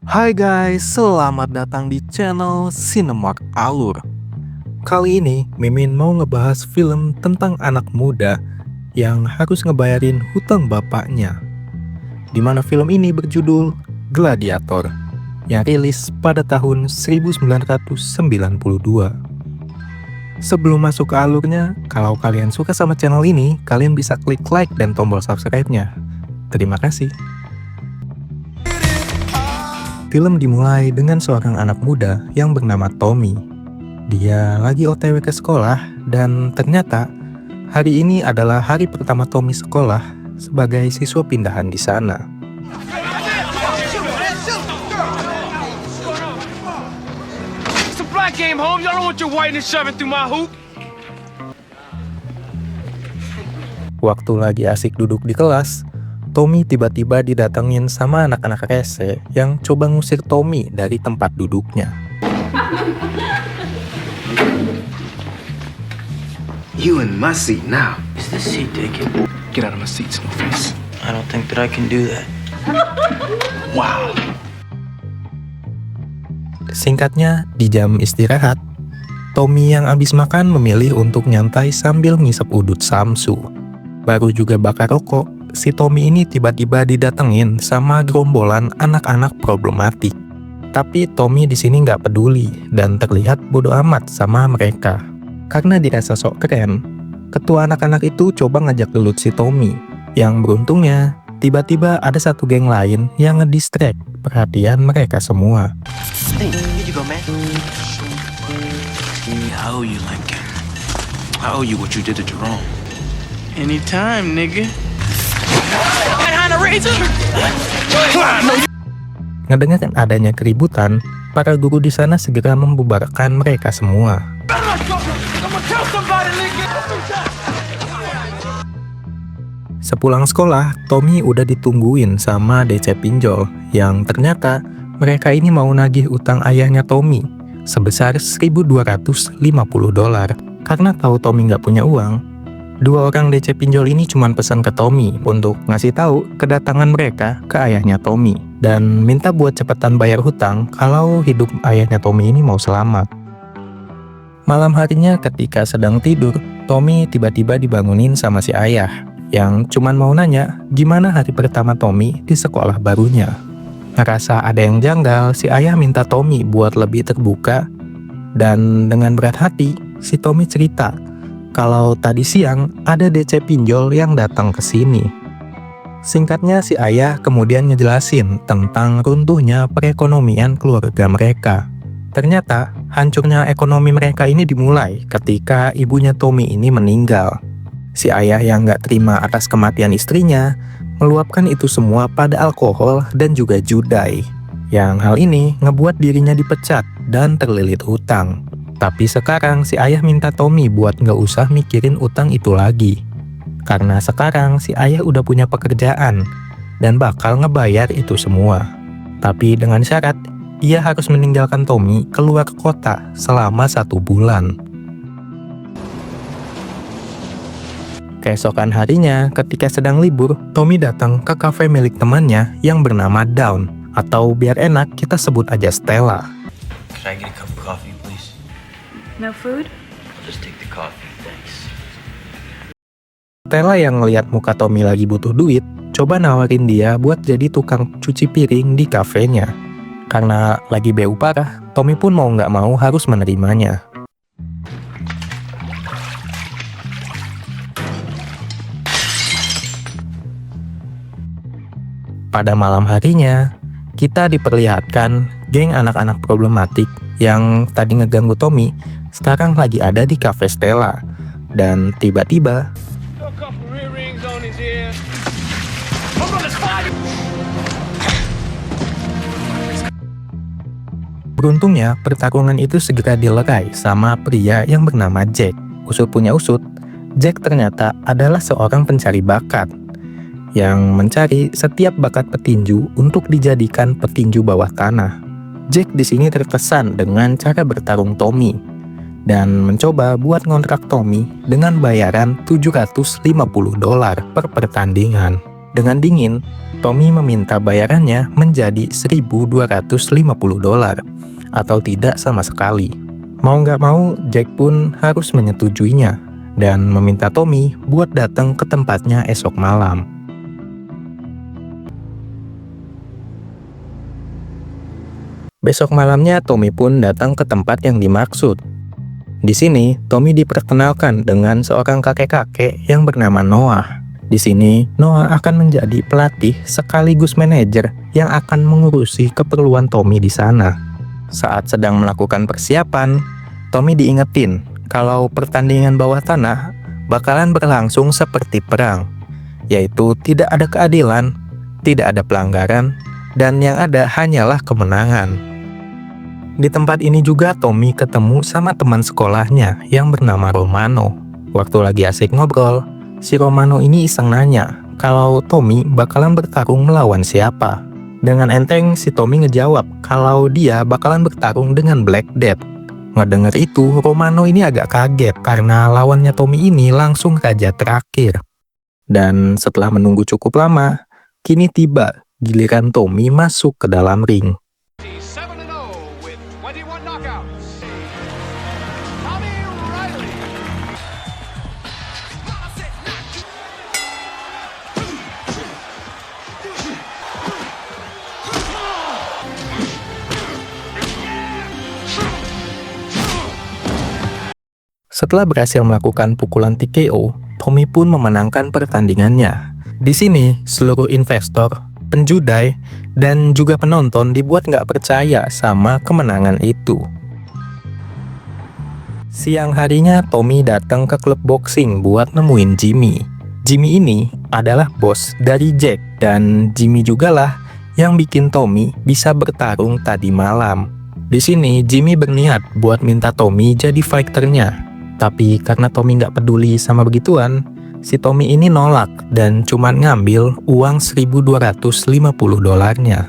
Hai guys, selamat datang di channel Cinemark Alur. Kali ini Mimin mau ngebahas film tentang anak muda yang harus ngebayarin hutang bapaknya. Dimana film ini berjudul Gladiator yang rilis pada tahun 1992. Sebelum masuk ke alurnya, kalau kalian suka sama channel ini, kalian bisa klik like dan tombol subscribe-nya. Terima kasih. Film dimulai dengan seorang anak muda yang bernama Tommy. Dia lagi OTW ke sekolah dan ternyata hari ini adalah hari pertama Tommy sekolah sebagai siswa pindahan di sana. It's a black game, Holmes. I don't want your whiteness shoving through my hoop. Waktu lagi asik duduk di kelas, Tommy tiba-tiba didatengin sama anak-anak rese yang coba ngusir Tommy dari tempat duduknya. You in my seat now. Is this seat taken? Get out of my seat, Snowface. I don't think that I can do that. Wow. Singkatnya, di jam istirahat, Tommy yang abis makan memilih untuk nyantai sambil ngisep udut samsu. Baru juga bakar rokok, si Tommy ini tiba-tiba didatengin sama gerombolan anak-anak problematik. Tapi Tommy di sini nggak peduli dan terlihat bodoh amat sama mereka. Karena dirasa sok keren, ketua anak-anak itu coba ngajak gelut si Tommy. Yang beruntungnya, tiba-tiba ada satu geng lain yang ngedistract perhatian mereka semua. Hey, here you go, man. I owe you, Lincoln. I owe you what you did to Jerome. Anytime, nigga. Ngedengar adanya keributan, para guru di sana segera membubarkan mereka semua. Sepulang sekolah, Tommy udah ditungguin sama DC pinjol yang ternyata mereka ini mau nagih utang ayahnya Tommy sebesar $1.250. Karena tahu Tommy nggak punya uang, dua orang DC pinjol ini cuma pesan ke Tommy untuk ngasih tahu kedatangan mereka ke ayahnya Tommy dan minta buat cepetan bayar hutang kalau hidup ayahnya Tommy ini mau selamat. Malam harinya ketika sedang tidur, Tommy tiba-tiba dibangunin sama si ayah yang cuman mau nanya gimana hari pertama Tommy di sekolah barunya. Ngerasa ada yang janggal, si ayah minta Tommy buat lebih terbuka dan dengan berat hati si Tommy cerita kalau tadi siang ada DC pinjol yang datang ke sini. Singkatnya si ayah kemudian ngejelasin tentang runtuhnya perekonomian keluarga mereka. Ternyata hancurnya ekonomi mereka ini dimulai ketika ibunya Tommy ini meninggal. Si ayah yang gak terima atas kematian istrinya meluapkan itu semua pada alkohol dan juga judai. Yang hal ini ngebuat dirinya dipecat dan terlilit hutang. Tapi sekarang si ayah minta Tommy buat nggak usah mikirin utang itu lagi. Karena sekarang si ayah udah punya pekerjaan dan bakal ngebayar itu semua. Tapi dengan syarat, ia harus meninggalkan Tommy keluar kota selama 1 bulan. Keesokan harinya, ketika sedang libur, Tommy datang ke kafe milik temannya yang bernama Dawn. Atau biar enak, kita sebut aja Stella. Can I get a cup of coffee, please? No food? I'll just take the coffee, thanks. Stella yang ngeliat muka Tommy lagi butuh duit, coba nawarin dia buat jadi tukang cuci piring di kafenya. Karena lagi BU parah, Tommy pun mau nggak mau harus menerimanya. Pada malam harinya, kita diperlihatkan geng anak-anak problematik yang tadi ngeganggu Tommy sekarang lagi ada di cafe Stella. Dan tiba-tiba beruntungnya pertarungan itu segera dilerai sama pria yang bernama Jack. Usut punya usut, Jack ternyata adalah seorang pencari bakat yang mencari setiap bakat petinju untuk dijadikan petinju bawah tanah. Jack di sini terkesan dengan cara bertarung Tommy dan mencoba buat ngontrak Tommy dengan bayaran $750 per pertandingan. Dengan dingin, Tommy meminta bayarannya menjadi $1.250 atau tidak sama sekali. Mau nggak mau, Jack pun harus menyetujuinya dan meminta Tommy buat datang ke tempatnya esok malam. Besok malamnya Tommy pun datang ke tempat yang dimaksud. Di sini, Tommy diperkenalkan dengan seorang kakek-kakek yang bernama Noah. Di sini, Noah akan menjadi pelatih sekaligus manajer yang akan mengurusi keperluan Tommy di sana. Saat sedang melakukan persiapan, Tommy diingetin kalau pertandingan bawah tanah bakalan berlangsung seperti perang, yaitu tidak ada keadilan, tidak ada pelanggaran, dan yang ada hanyalah kemenangan. Di tempat ini juga Tommy ketemu sama teman sekolahnya yang bernama Romano. Waktu lagi asik ngobrol, si Romano ini iseng nanya kalau Tommy bakalan bertarung melawan siapa. Dengan enteng si Tommy ngejawab kalau dia bakalan bertarung dengan Black Death. Ngedenger itu, Romano ini agak kaget karena lawannya Tommy ini langsung raja terakhir. Dan setelah menunggu cukup lama, kini tiba giliran Tommy masuk ke dalam ring. 7-0 with 21 knockouts. Tommy Riley. Setelah berhasil melakukan pukulan TKO, Tommy pun memenangkan pertandingannya. Di sini, seluruh investor, penjudai, dan juga penonton dibuat nggak percaya sama kemenangan itu. Siang harinya, Tommy datang ke klub boxing buat nemuin Jimmy. Jimmy ini adalah bos dari Jack, dan Jimmy jugalah yang bikin Tommy bisa bertarung tadi malam. Di sini, Jimmy berniat buat minta Tommy jadi fighternya. Tapi karena Tommy nggak peduli sama begituan, si Tommy ini nolak dan cuman ngambil uang $1.250-nya.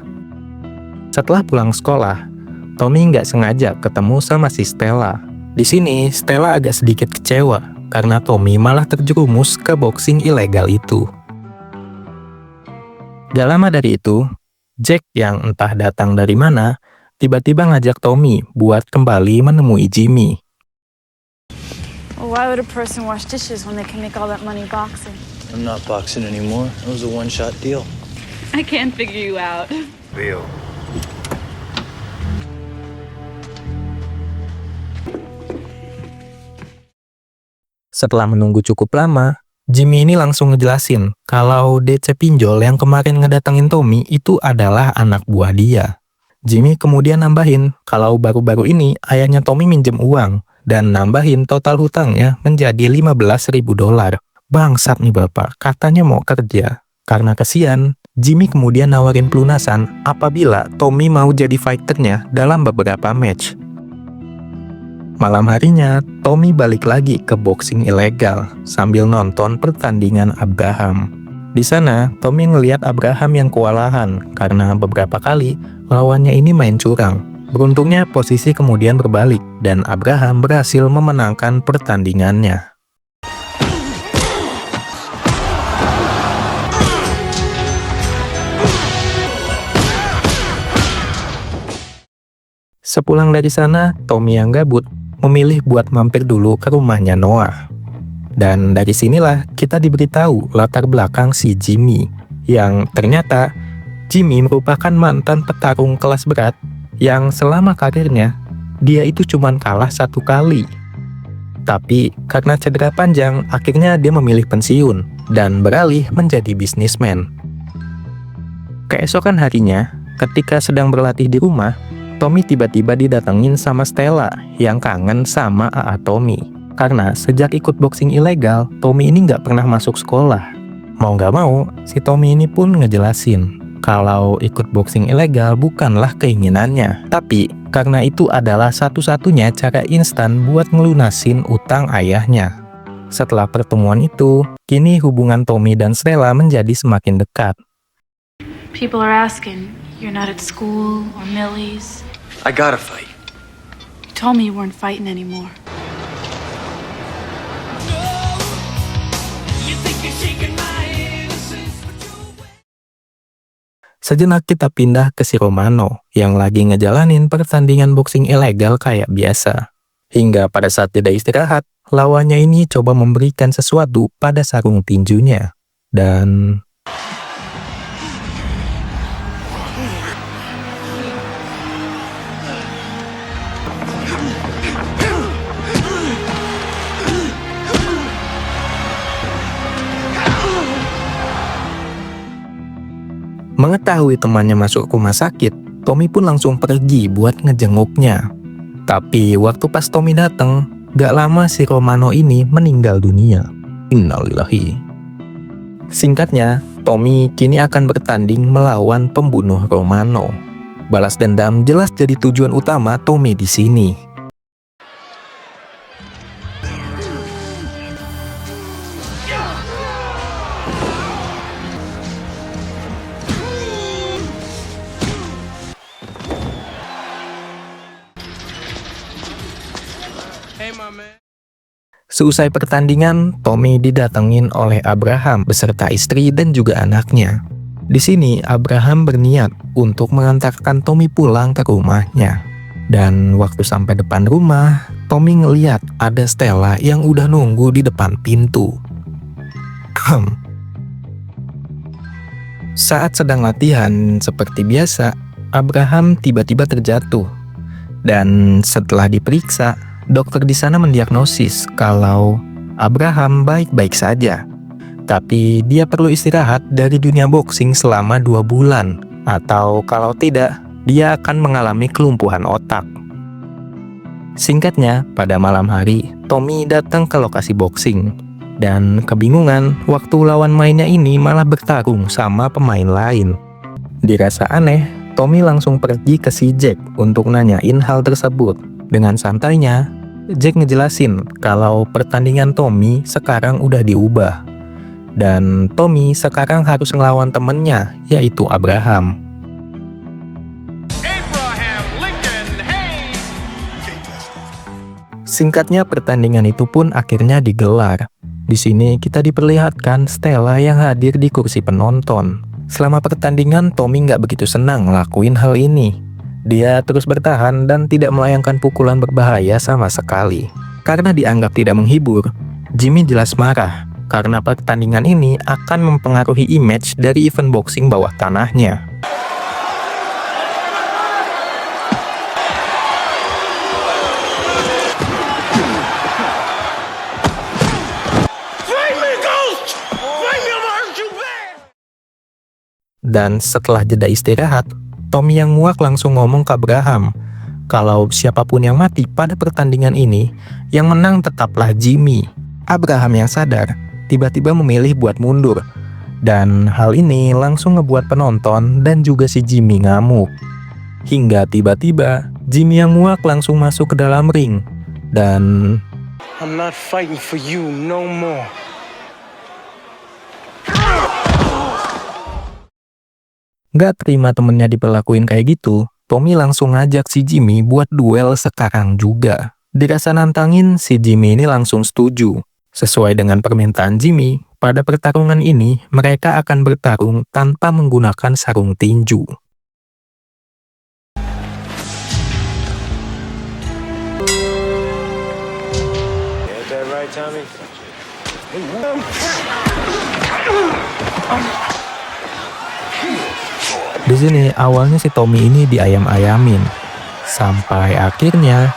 Setelah pulang sekolah, Tommy nggak sengaja ketemu sama si Stella. Di sini, Stella agak sedikit kecewa karena Tommy malah terjerumus ke boxing ilegal itu. Gak lama dari itu, Jack yang entah datang dari mana, tiba-tiba ngajak Tommy buat kembali menemui Jimmy. Why would a person wash dishes when they can make all that money boxing? I'm not boxing anymore. It was a one-shot deal. I can't figure you out. Bill. Setelah menunggu cukup lama, Jimmy ini langsung ngejelasin kalau DC Pinjol yang kemarin ngedatengin Tommy itu adalah anak buah dia. Jimmy kemudian nambahin kalau baru-baru ini ayahnya Tommy minjem uang dan nambahin total hutangnya menjadi $15.000. Bangsat nih bapak, katanya mau kerja. Karena kesian, Jimmy kemudian nawarin pelunasan apabila Tommy mau jadi fighternya dalam beberapa match. Malam harinya, Tommy balik lagi ke boxing ilegal sambil nonton pertandingan Abraham. Di sana, Tommy ngelihat Abraham yang kewalahan karena beberapa kali lawannya ini main curang. Beruntungnya posisi kemudian berbalik dan Abraham berhasil memenangkan pertandingannya. Sepulang dari sana, Tommy yang gabut memilih buat mampir dulu ke rumahnya Noah. Dan dari sinilah kita diberitahu latar belakang si Jimmy, yang ternyata Jimmy merupakan mantan petarung kelas berat yang selama karirnya, dia itu cuman kalah 1 kali. Tapi karena cedera panjang, akhirnya dia memilih pensiun dan beralih menjadi bisnismen. Keesokan harinya, ketika sedang berlatih di rumah, Tommy tiba-tiba didatengin sama Stella yang kangen sama AA Tommy. Karena sejak ikut boxing ilegal, Tommy ini nggak pernah masuk sekolah. Mau nggak mau, si Tommy ini pun ngejelasin kalau ikut boxing ilegal bukanlah keinginannya, tapi karena itu adalah satu-satunya cara instan buat ngelunasin utang ayahnya. Setelah pertemuan itu, kini hubungan Tommy dan Stella menjadi semakin dekat. People are asking, you're not at school or Millie's. I gotta fight. You told me you weren't fighting anymore. Sejenak kita pindah ke si Romano yang lagi ngejalanin pertandingan boxing ilegal kayak biasa. Hingga pada saat jeda istirahat, lawannya ini coba memberikan sesuatu pada sarung tinjunya. Dan mengetahui temannya masuk rumah sakit, Tommy pun langsung pergi buat ngejenguknya. Tapi waktu pas Tommy datang, gak lama si Romano ini meninggal dunia. Innalillahi. Singkatnya, Tommy kini akan bertanding melawan pembunuh Romano. Balas dendam jelas jadi tujuan utama Tommy di sini. Hey, my man. Seusai pertandingan, Tommy didatengin oleh Abraham beserta istri dan juga anaknya. Di sini, Abraham berniat untuk mengantarkan Tommy pulang ke rumahnya. Dan waktu sampai depan rumah, Tommy ngeliat ada Stella yang udah nunggu di depan pintu. Saat sedang latihan, seperti biasa, Abraham tiba-tiba terjatuh. Dan setelah diperiksa, dokter di sana mendiagnosis kalau Abraham baik-baik saja. Tapi dia perlu istirahat dari dunia boxing selama 2 bulan. Atau kalau tidak, dia akan mengalami kelumpuhan otak. Singkatnya, pada malam hari, Tommy datang ke lokasi boxing. Dan kebingungan, waktu lawan mainnya ini malah bertarung sama pemain lain. Dirasa aneh, Tommy langsung pergi ke si Jack untuk nanyain hal tersebut. Dengan santainya, Jack ngejelasin kalau pertandingan Tommy sekarang udah diubah. Dan Tommy sekarang harus ngelawan temennya, yaitu Abraham. Abraham Lincoln Hayes. Singkatnya, pertandingan itu pun akhirnya digelar. Di sini kita diperlihatkan Stella yang hadir di kursi penonton. Selama pertandingan, Tommy nggak begitu senang ngelakuin hal ini. Dia terus bertahan dan tidak melayangkan pukulan berbahaya sama sekali. Karena dianggap tidak menghibur, Jimmy jelas marah karena pertandingan ini akan mempengaruhi image dari event boxing bawah tanahnya. Dan setelah jeda istirahat, Tommy yang muak langsung ngomong ke Abraham kalau siapapun yang mati pada pertandingan ini, yang menang tetaplah Jimmy. Abraham yang sadar tiba-tiba memilih buat mundur, dan hal ini langsung ngebuat penonton dan juga si Jimmy ngamuk. Hingga tiba-tiba Jimmy yang muak langsung masuk ke dalam ring dan I'm not fighting for you no more. Gak terima temennya diperlakuin kayak gitu, Tommy langsung ngajak si Jimmy buat duel sekarang juga. Dirasa nantangin, si Jimmy ini langsung setuju. Sesuai dengan permintaan Jimmy, pada pertarungan ini mereka akan bertarung tanpa menggunakan sarung tinju. Ain't that right, Tommy? Di sini awalnya si Tommy ini diayam-ayamin, sampai akhirnya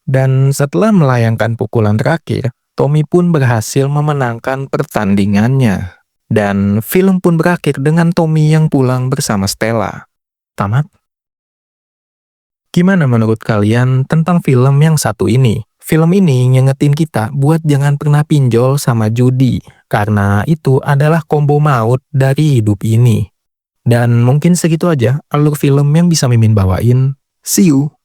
dan setelah melayangkan pukulan terakhir, Tommy pun berhasil memenangkan pertandingannya. Dan film pun berakhir dengan Tommy yang pulang bersama Stella. Tamat. Gimana menurut kalian tentang film yang satu ini? Film ini ngingetin kita buat jangan pernah pinjol sama judi, karena itu adalah kombo maut dari hidup ini. Dan mungkin segitu aja alur film yang bisa Mimin bawain. See you!